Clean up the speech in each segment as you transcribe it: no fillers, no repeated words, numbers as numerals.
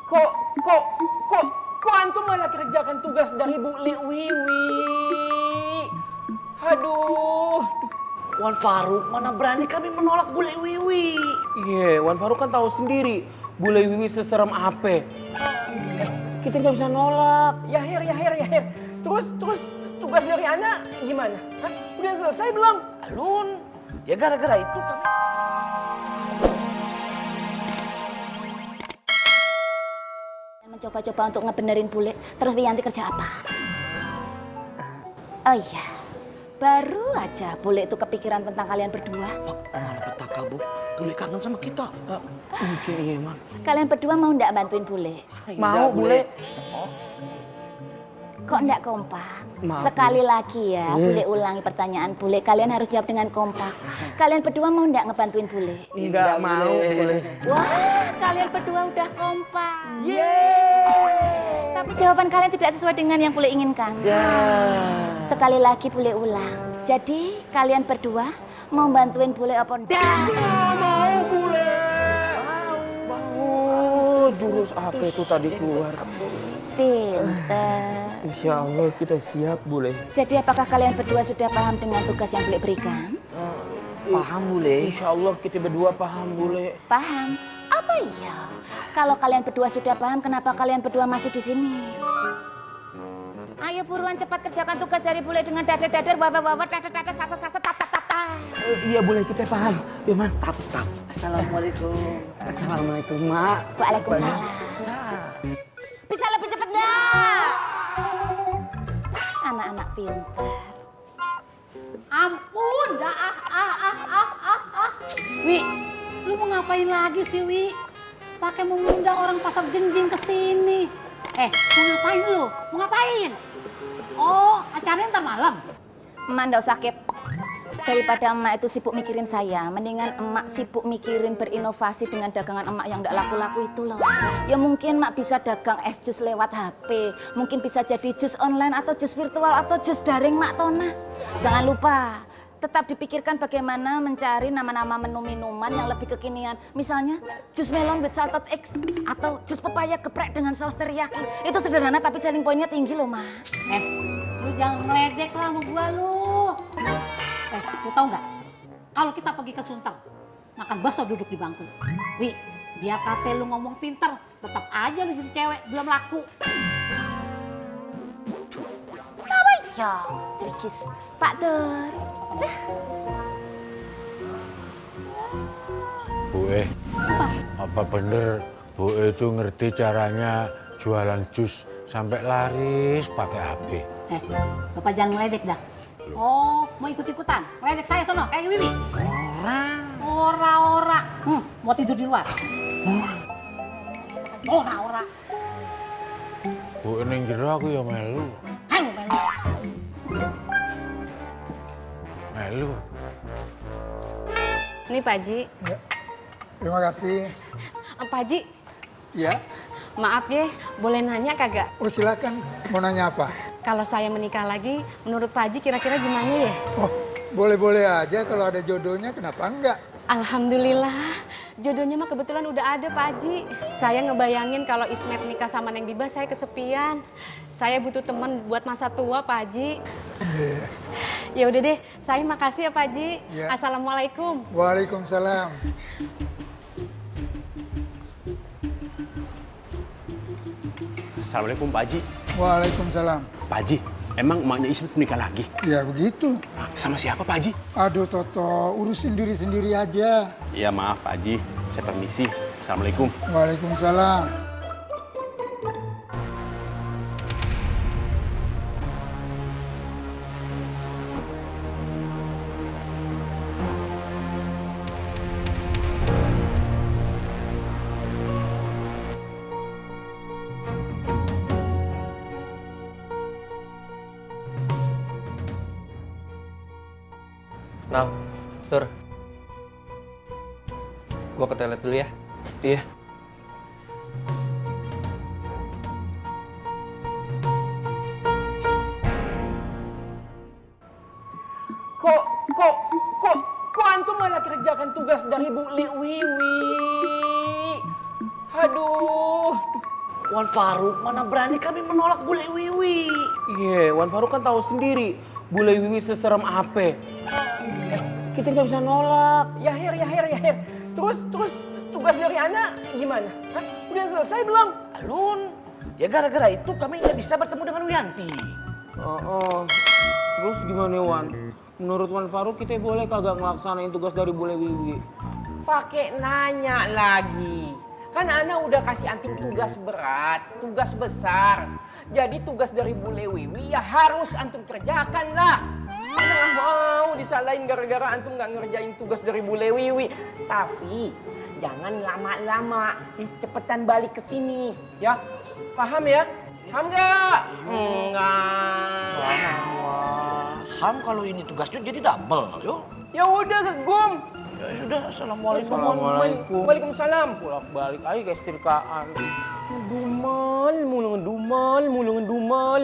Kok, kok, kok, kok antum malah kerjakan tugas dari Bu Li Wiwi? Aduh. Wan Faruk, mana berani kami menolak Bule Wiwi. Iya, Wan Faruk kan tahu sendiri Bu Li Wiwi seserem apa. Kita nggak bisa nolak. Ya Her. Terus tugas dari Ana gimana? Hah? Udah selesai belum? Alun, ya gara-gara itu kami... Mencoba-coba untuk ngebenerin bule. Terus Wiyanti kerja apa? Oh iya, baru aja bule itu kepikiran tentang kalian berdua. Malah petaka, Bu. Bule kangen sama kita. Mungkin iya, Mak. Kalian berdua mau ndak bantuin bule? Mau, Bule. Kok ndak kompak? Maaf, Sekali lagi ya, bule ulangi pertanyaan bule. Kalian harus jawab dengan kompak. Kalian berdua mau ndak ngebantuin bule? Enggak mau, Bule. Wah, kalian berdua udah kompak. Yeay. Tapi jawaban kalian tidak sesuai dengan yang bule inginkan. Sekali lagi bule ulang. Jadi kalian berdua mau bantuin bule apa ndak? Mau, Bule. Mau. Jurus apa itu tadi keluar? Pinter. Insya Allah kita siap, Bule. Jadi apakah kalian berdua sudah paham dengan tugas yang bule berikan? Paham, Bule. Insya Allah kita berdua paham, Bule. Paham? Apa iya? Kalau kalian berdua sudah paham, kenapa kalian berdua masih di sini? Ayo buruan cepat kerjakan tugas dari bule dengan dadar-dadar, bawa-bawa, dadar-dadar, sasar-sasar, tap-tap-tap. Iya, Bule, kita paham. Ya, Man. Tap. Assalamualaikum. Assalamualaikum, Mak. Waalaikumsalam. Bisa lebih cepat nggak? Anak-anak pintar. Ampun, dah Wi, lu mau ngapain lagi sih, Wi? Pakai mengundang orang pasar genjing ke sini. Mau ngapain lu? Mau ngapain? Oh, acaranya ntar malam. Emak nggak usah kepo. Daripada emak itu sibuk mikirin saya, mendingan emak sibuk mikirin berinovasi dengan dagangan emak yang nggak laku-laku itu loh. Ya mungkin emak bisa dagang es jus lewat HP, mungkin bisa jadi jus online atau jus virtual atau jus daring mak Tona. Jangan lupa, tetap dipikirkan bagaimana mencari nama-nama menu minuman yang lebih kekinian. Misalnya jus melon with salted eggs atau jus pepaya geprek dengan saus teriyaki. Itu sederhana tapi selling pointnya tinggi loh mak. Lu jangan ngeledek lah sama gua lu. Lu tau nggak? Kalau kita pergi ke Sunter, makan bakso duduk di bangku. Wi, biar kate lu ngomong pinter, tetap aja lu jadi cewek, belum laku. Apa ya? Trikis Pak Tur. Bu apa bener Bu itu ngerti caranya jualan jus sampai laris pakai HP? Bapak jangan ngeledek dah. Oh, mau ikut-ikutan? Ngeledek saya sono, kayak Wiwi? Ora. Mau tidur di luar? Ora. Bu ning jero aku ya melu. Melu. Ini Pak Haji. Ya, terima kasih. Pak Haji, Ya, maaf ya, boleh nanya kagak? oh silakan. Mau nanya apa? Kalau saya menikah lagi, menurut Pak Haji kira-kira gimana ya? Oh, boleh-boleh aja kalau ada jodohnya, kenapa enggak? Alhamdulillah, jodohnya mah kebetulan udah ada Pak Haji. Saya ngebayangin kalau Ismet nikah sama Neng Biba, saya kesepian. Saya butuh teman buat masa tua Pak Haji. Ya udah deh, saya makasih ya Pak Haji. Ya. Assalamualaikum. Waalaikumsalam. Assalamualaikum Pak Haji. Waalaikumsalam. Pak Haji, emang emaknya Ismet menikah lagi? Ya begitu. Sama siapa Pak Haji? Aduh Toto, urusin diri sendiri aja. Iya maaf Pak Haji, saya permisi. Assalamualaikum. Waalaikumsalam. Nal, Tur. Gua ke toilet dulu ya. Iya. Kok antum malah kerjakan tugas dari Bu Li Wiwi? Aduh. Wan Faruk, mana berani kami menolak bule Wiwi. Iya, Wan Faruk kan tahu sendiri bule Wiwi seserem apa. Kita nggak bisa nolak. Ya Her. Terus tugas dari Ana gimana? Hah? Udah selesai belum? Alun, ya gara-gara itu kami nggak bisa bertemu dengan Wianti. Terus gimana Wan? Menurut Wan Faruk kita boleh kagak ngelaksanain tugas dari bule Wiwi? Pakai nanya lagi. Kan Ana udah kasih antum tugas berat, tugas besar. Jadi tugas dari bule Wiwi ya harus antum kerjakan lah. Ana nggak mau disalahin gara-gara antum nggak ngerjain tugas dari bule Wiwi. Tapi jangan lama-lama, cepetan balik ke sini, ya. Paham ya? Paham nggak? Enggak. Paham kalau ini tugasnya jadi double, yuk. Ya udah, Gum. Ya sudah, assalamualaikum. Waalaikumsalam. Pulak balik aja kayak setrikaan. Ngedumal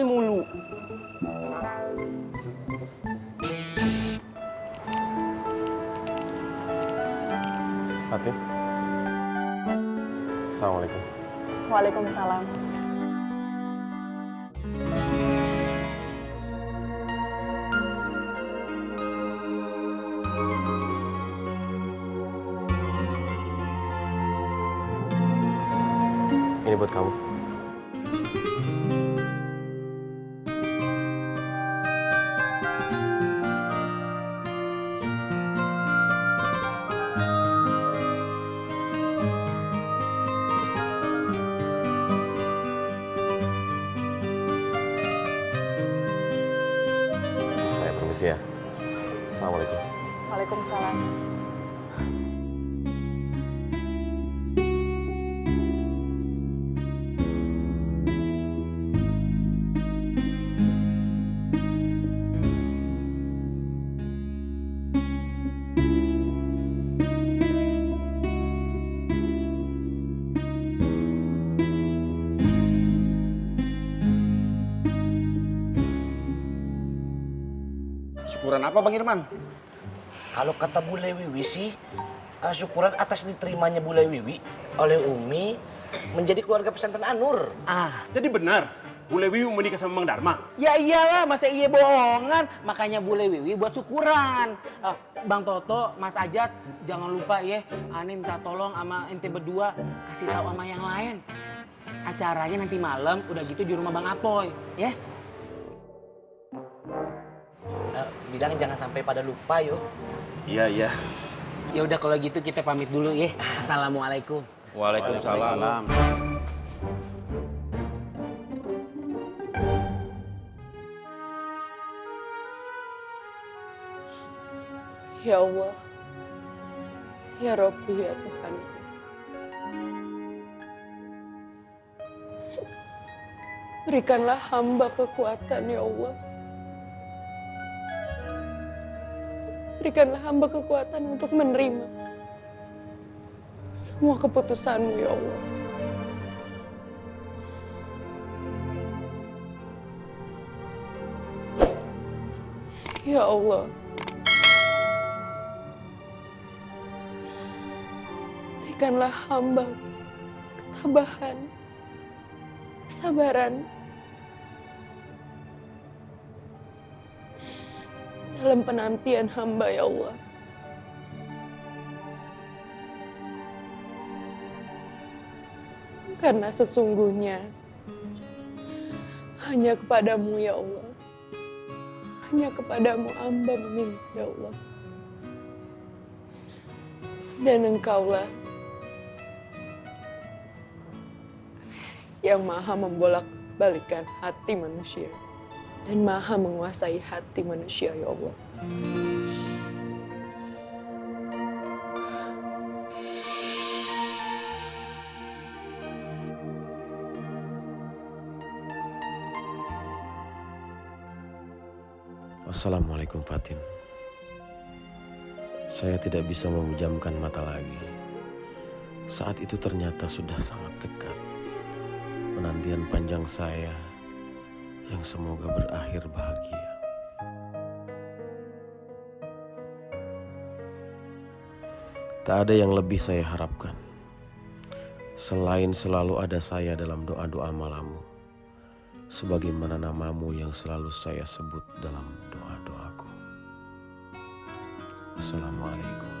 mulu. Fatin. Assalamualaikum. Waalaikumsalam. Ini buat kamu. Saya permisi ya. Assalamualaikum. Waalaikumsalam. Syukuran apa Bang Irman? Kalau kata Bule Wiwi sih, syukuran atas diterimanya Bule Wiwi oleh Umi menjadi keluarga pesantren Anur. Jadi benar, Bule Wiwi menikah sama Mang Darma? Ya iyalah, masa iya bohongan. Makanya bule Wiwi buat syukuran. Bang Toto, Mas Ajat, jangan lupa ya, Ane minta tolong sama ente berdua kasih tahu sama yang lain. Acaranya nanti malam, udah gitu di rumah Bang Apoy, ya. Bilang jangan sampai pada lupa yo. Iya. Ya udah kalau gitu kita pamit dulu ya. Assalamualaikum. Waalaikumsalam. Ya Allah, ya Rabbi, ya Tuhanku. Berikanlah hamba kekuatan, ya Allah. Berikanlah hamba kekuatan untuk menerima semua keputusan-Mu, ya Allah. Ya Allah, berikanlah hamba ketabahan, kesabaran dalam penantian hamba, ya Allah. Karena sesungguhnya hanya kepadamu, ya Allah. Hanya kepadamu hamba meminta, ya Allah. Dan Engkaulah yang maha membolak-balikan hati manusia dan maha menguasai hati manusia, ya Allah. Assalamualaikum Fatin. Saya tidak bisa memejamkan mata lagi. Saat itu ternyata sudah sangat dekat. Penantian panjang saya yang semoga berakhir bahagia. Tak ada yang lebih saya harapkan. Selain selalu ada saya dalam doa-doa malammu, sebagaimana namamu yang selalu saya sebut dalam doa-doaku. Assalamualaikum.